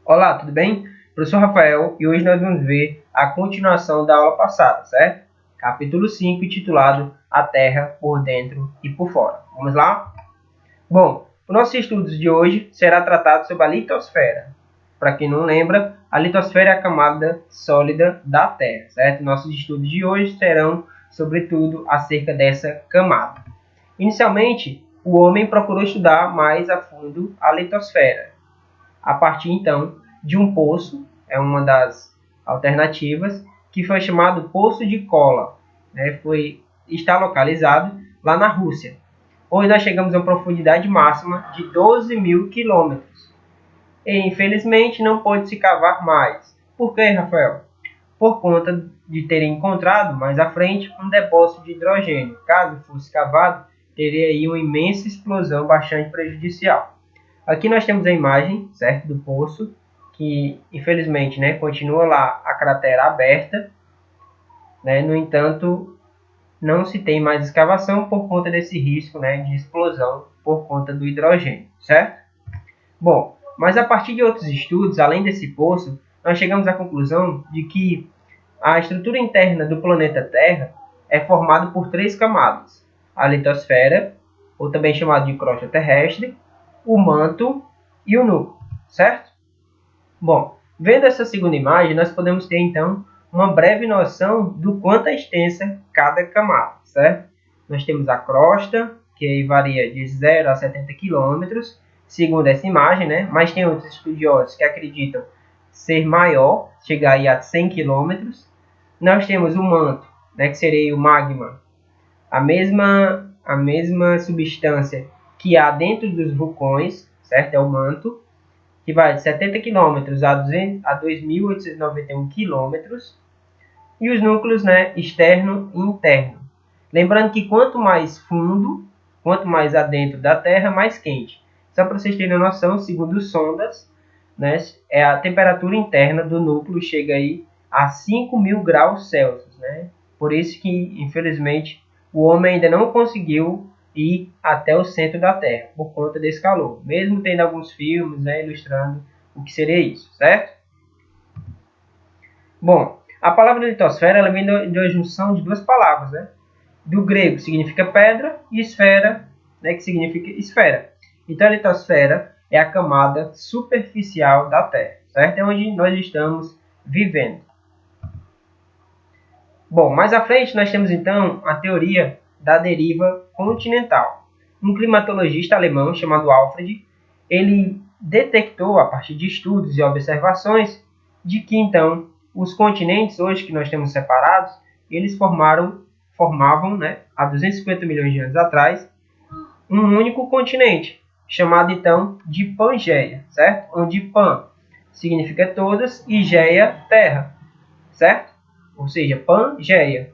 Olá, tudo bem? Professor Rafael, e hoje nós vamos ver a continuação da aula passada, certo? Capítulo 5, intitulado A Terra por Dentro e por Fora. Vamos lá? Bom, o nosso estudo de hoje será tratado sobre a litosfera. Para quem não lembra, a litosfera é a camada sólida da Terra, certo? Nossos estudos de hoje serão, sobretudo, acerca dessa camada. Inicialmente, o homem procurou estudar mais a fundo a litosfera, a partir então de um poço, é uma das alternativas, que foi chamado Poço de Kola, né? Está localizado lá na Rússia, onde nós chegamos a uma profundidade máxima de 12 mil quilômetros. E infelizmente não pôde se cavar mais. Por quê, Rafael? Por conta de terem encontrado mais à frente um depósito de hidrogênio. Caso fosse cavado, teria aí uma imensa explosão bastante prejudicial. Aqui nós temos a imagem, certo, do poço, que infelizmente, né, continua lá a cratera aberta, né? No entanto, não se tem mais escavação por conta desse risco, né, de explosão por conta do hidrogênio, certo? Bom, mas a partir de outros estudos, além desse poço, nós chegamos à conclusão de que a estrutura interna do planeta Terra é formada por três camadas: a litosfera, ou também chamado de crosta terrestre, o manto e o núcleo, certo? Bom, vendo essa segunda imagem, nós podemos ter então uma breve noção do quanto é extensa cada camada, certo? Nós temos a crosta, que aí varia de 0 a 70 quilômetros, segundo essa imagem, né? Mas tem outros estudiosos que acreditam ser maior, chegar aí a 100 quilômetros. Nós temos o manto, né, que seria o magma, a mesma substância que há dentro dos vulcões, certo? É o manto, que vai de 70 km a 2.891 km, e os núcleos, né, externo e interno. Lembrando que quanto mais fundo, quanto mais adentro da Terra, mais quente. Só para vocês terem noção, segundo sondas, né, a temperatura interna do núcleo chega aí a 5.000 graus Celsius. Né? Por isso que, infelizmente, o homem ainda não conseguiu ir até o centro da Terra, por conta desse calor. Mesmo tendo alguns filmes, né, ilustrando o que seria isso, certo? Bom, a palavra litosfera ela vem da junção de duas palavras, né? Do grego significa pedra e esfera, né, que significa esfera. Então a litosfera é a camada superficial da Terra, certo? É onde nós estamos vivendo. Bom, mais à frente nós temos então a teoria da deriva continental. Um climatologista alemão chamado Alfred, ele detectou a partir de estudos e observações de que então os continentes hoje que nós temos separados, eles formavam, né, há 250 milhões de anos atrás, um único continente, chamado então de Pangeia, certo? Onde Pan significa todas e Geia, terra, certo? Ou seja, Pangeia,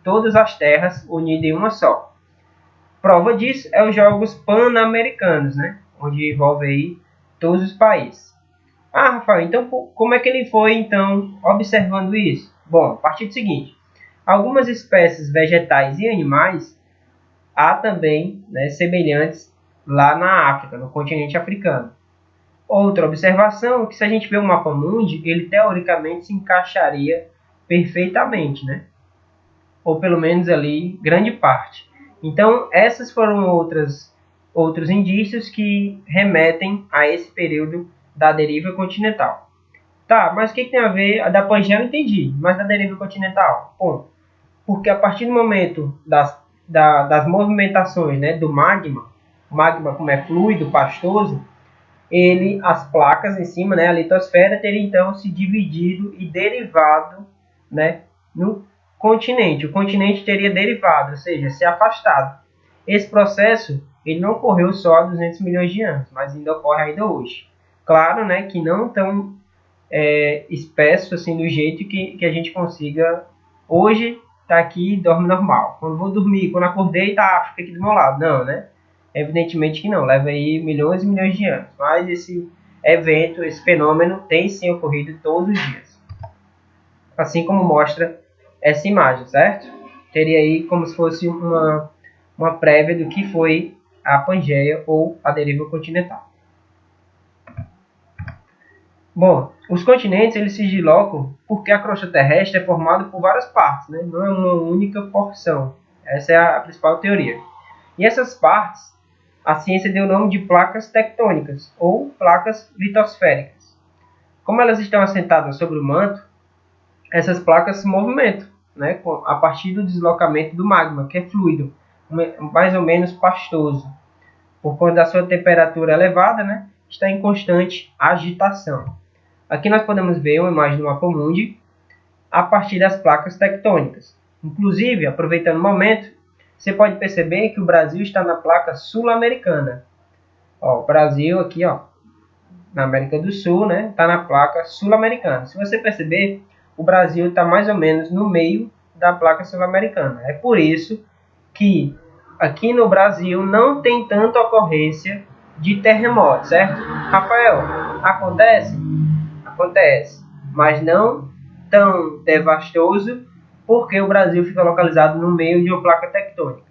todas as terras unidas em uma só. Prova disso é os Jogos Pan-Americanos, né? Onde envolve aí todos os países. Ah, Rafael, então como é que ele foi então observando isso? Bom, a partir do seguinte: algumas espécies vegetais e animais há também, né, semelhantes lá na África, no continente africano. Outra observação é que se a gente vê o mapa mundi, ele teoricamente se encaixaria perfeitamente, né? Ou pelo menos ali grande parte. Então, essas foram outros indícios que remetem a esse período da deriva continental. Tá, mas o que tem a ver? A da Pangeia eu entendi, mas da deriva continental? Bom, porque a partir do momento das movimentações, né, do magma, o magma como é fluido, pastoso, as placas em cima, né, a litosfera, teria então se dividido e derivado, né, no continente. O continente teria derivado, ou seja, se afastado. Esse processo ele não ocorreu só há 200 milhões de anos, mas ainda ocorre ainda hoje. Claro, né, que não tão espesso assim do jeito que a gente consiga hoje tá aqui e dorme normal. Quando vou dormir, quando acordei, tá a África aqui do meu lado. Não, né? Evidentemente que não. Leva aí milhões e milhões de anos. Mas esse evento, esse fenômeno tem sim ocorrido todos os dias. Assim como mostra essa imagem, certo? Teria aí como se fosse uma prévia do que foi a Pangeia ou a deriva continental. Bom, os continentes eles se deslocam porque a crosta terrestre é formada por várias partes, né? Não é uma única porção. Essa é a principal teoria. E essas partes, a ciência deu o nome de placas tectônicas ou placas litosféricas. Como elas estão assentadas sobre o manto, essas placas se movimentam, né? A partir do deslocamento do magma, que é fluido, mais ou menos pastoso. Por conta da sua temperatura elevada, né? Está em constante agitação. Aqui nós podemos ver uma imagem do mapa mundi a partir das placas tectônicas. Inclusive, aproveitando o momento, você pode perceber que o Brasil está na placa sul-americana. O Brasil aqui, ó, na América do Sul, né, está na placa sul-americana. Se você perceber, o Brasil está mais ou menos no meio da placa sul-americana. É por isso que aqui no Brasil não tem tanta ocorrência de terremotos, certo? Rafael, acontece? Acontece, mas não tão devastoso, porque o Brasil fica localizado no meio de uma placa tectônica.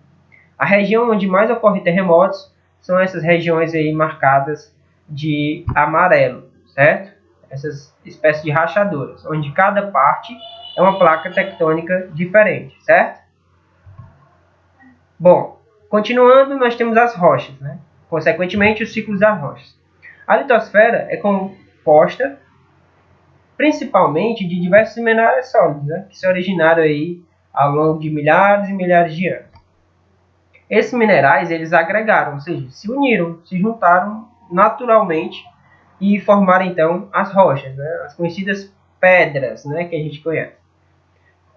A região onde mais ocorre terremotos são essas regiões aí marcadas de amarelo, certo? Essas espécies de rachaduras, onde cada parte é uma placa tectônica diferente, certo? Bom, continuando, nós temos as rochas, né? Consequentemente, os ciclos das rochas. A litosfera é composta principalmente de diversos minerais sólidos, né, que se originaram aí ao longo de milhares e milhares de anos. Esses minerais eles agregaram, ou seja, se uniram, se juntaram naturalmente e formaram então as rochas, né, as conhecidas pedras, né, que a gente conhece,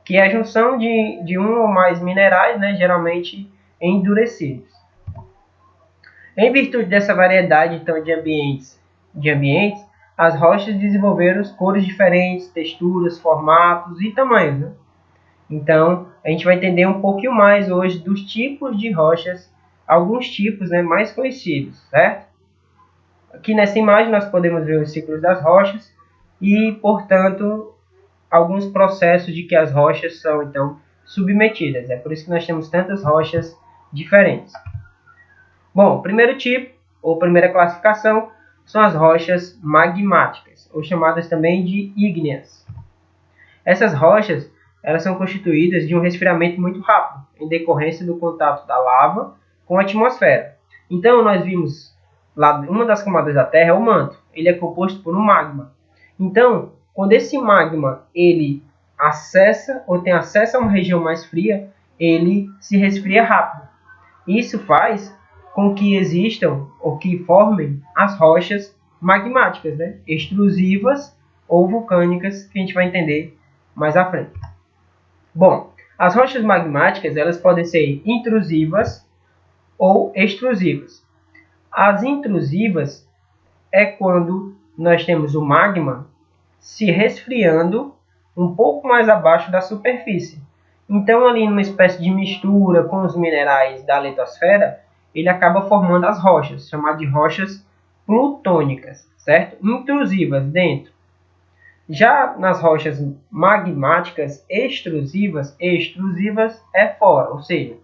que é a junção de um ou mais minerais, né, geralmente endurecidos. Em virtude dessa variedade então de ambientes, as rochas desenvolveram cores diferentes, texturas, formatos e tamanhos, né? Então, a gente vai entender um pouquinho mais hoje dos tipos de rochas, alguns tipos, né, mais conhecidos, certo? Aqui nessa imagem nós podemos ver os ciclos das rochas e, portanto, alguns processos de que as rochas são, então, submetidas. É por isso que nós temos tantas rochas diferentes. Bom, o primeiro tipo, ou primeira classificação, são as rochas magmáticas, ou chamadas também de ígneas. Essas rochas elas são constituídas de um resfriamento muito rápido, em decorrência do contato da lava com a atmosfera. Então, nós vimos lá uma das camadas da Terra é o manto. Ele é composto por um magma. Então, quando esse magma ele acessa ou tem acesso a uma região mais fria, ele se resfria rápido. Isso faz com que existam ou que formem as rochas magmáticas, né? Extrusivas ou vulcânicas, que a gente vai entender mais à frente. Bom, as rochas magmáticas elas podem ser intrusivas ou extrusivas. As intrusivas é quando nós temos o magma se resfriando um pouco mais abaixo da superfície. Então, ali numa espécie de mistura com os minerais da litosfera, ele acaba formando as rochas, chamadas de rochas plutônicas, certo? Intrusivas dentro. Já nas rochas magmáticas extrusivas é fora, ou seja,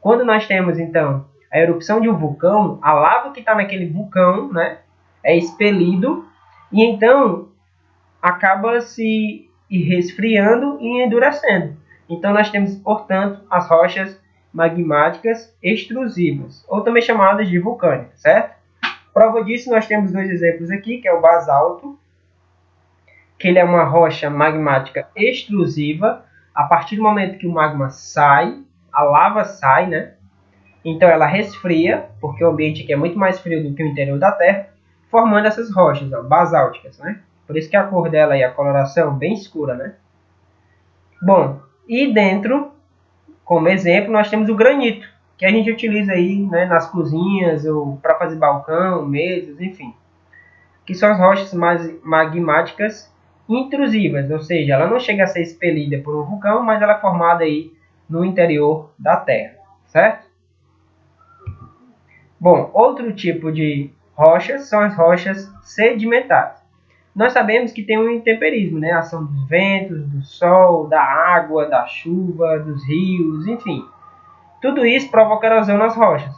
quando nós temos então a erupção de um vulcão, a lava que está naquele vulcão, né, é expelido e então acaba se resfriando e endurecendo. Então nós temos, portanto, as rochas magmáticas extrusivas, ou também chamadas de vulcânicas, certo? Prova disso nós temos dois exemplos aqui, que é o basalto, que ele é uma rocha magmática extrusiva. A partir do momento que o magma sai, a lava sai, né? Então ela resfria, porque o ambiente aqui é muito mais frio do que o interior da Terra, formando essas rochas, ó, basálticas, né? Por isso que a cor dela e a coloração bem escura, né? Bom, e dentro, como exemplo, nós temos o granito, que a gente utiliza aí, né, nas cozinhas ou para fazer balcão, mesas, enfim. Que são as rochas magmáticas intrusivas, ou seja, ela não chega a ser expelida por um vulcão, mas ela é formada aí no interior da Terra, certo? Bom, outro tipo de rochas são as rochas sedimentares. Nós sabemos que tem um intemperismo, né? A ação dos ventos, do sol, da água, da chuva, dos rios, enfim. Tudo isso provoca erosão nas rochas.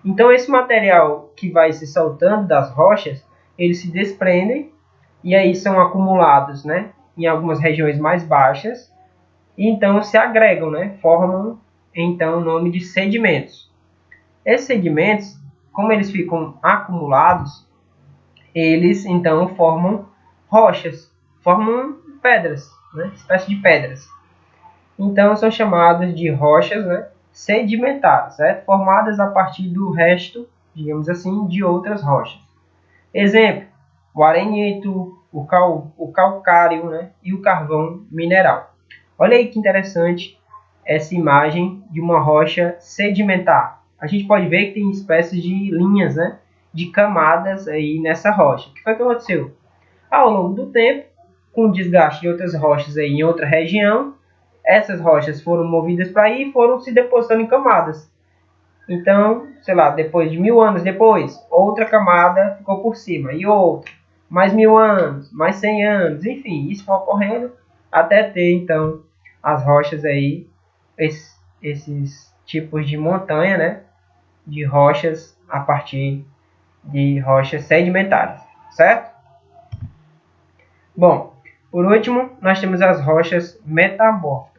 Então esse material que vai se soltando das rochas, eles se desprendem e aí são acumulados, né, em algumas regiões mais baixas, e então se agregam, né, formam então o nome de sedimentos. Esses sedimentos, como eles ficam acumulados, eles então formam rochas, formam pedras, né, espécie de pedras. Então são chamadas de rochas, né, sedimentares, certo? Formadas a partir do resto, digamos assim, de outras rochas. Exemplo: o arenito, o calcário, né, e o carvão mineral. Olha aí que interessante essa imagem de uma rocha sedimentar. A gente pode ver que tem espécies de linhas, né, de camadas aí nessa rocha. O que foi que aconteceu? Ao longo do tempo, com o desgaste de outras rochas aí em outra região, essas rochas foram movidas para aí e foram se depositando em camadas. Então, sei lá, depois de 1000 anos depois, outra camada ficou por cima, e outra, mais 1000 anos, mais 100 anos, enfim, isso foi ocorrendo até ter, então, as rochas aí, esses tipos de montanha, né, de rochas a partir de rochas sedimentares, certo? Bom, por último, nós temos as rochas metamórficas.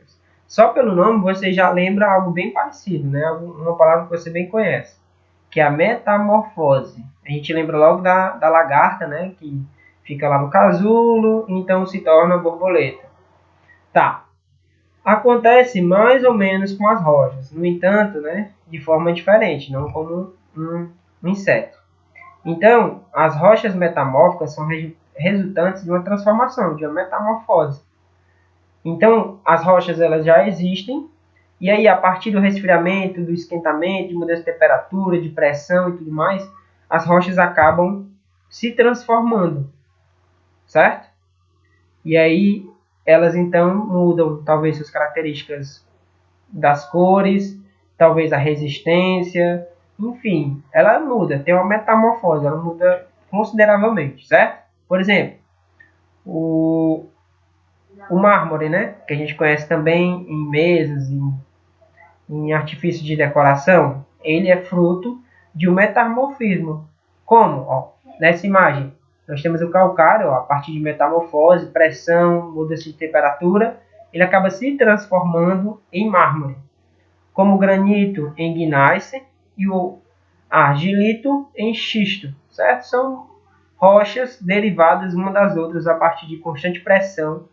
Só pelo nome você já lembra algo bem parecido, né? Uma palavra que você bem conhece, que é a metamorfose. A gente lembra logo da lagarta, né? Que fica lá no casulo, então se torna borboleta. Tá. Acontece mais ou menos com as rochas, no entanto, né? De forma diferente, não como um inseto. Então, as rochas metamórficas são resultantes de uma transformação, de uma metamorfose. Então, as rochas elas já existem, e aí a partir do resfriamento, do esquentamento, de mudança de temperatura, de pressão e tudo mais, as rochas acabam se transformando, certo? E aí elas então mudam talvez suas características das cores, talvez a resistência, enfim, ela muda, tem uma metamorfose, ela muda consideravelmente, certo? Por exemplo, o, o mármore, né, que a gente conhece também em mesas, em artifícios de decoração, ele é fruto de um metamorfismo. Como? Ó, nessa imagem, nós temos o calcário, ó, a partir de metamorfose, pressão, mudança de temperatura, ele acaba se transformando em mármore, como o granito em gneiss e o argilito em xisto, certo? São rochas derivadas uma das outras a partir de constante pressão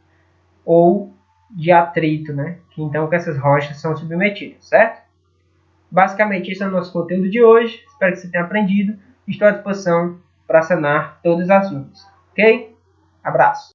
ou de atrito, né? Então, que essas rochas são submetidas, certo? Basicamente, esse é o nosso conteúdo de hoje. Espero que você tenha aprendido. Estou à disposição para sanar todas as dúvidas. Ok? Abraço!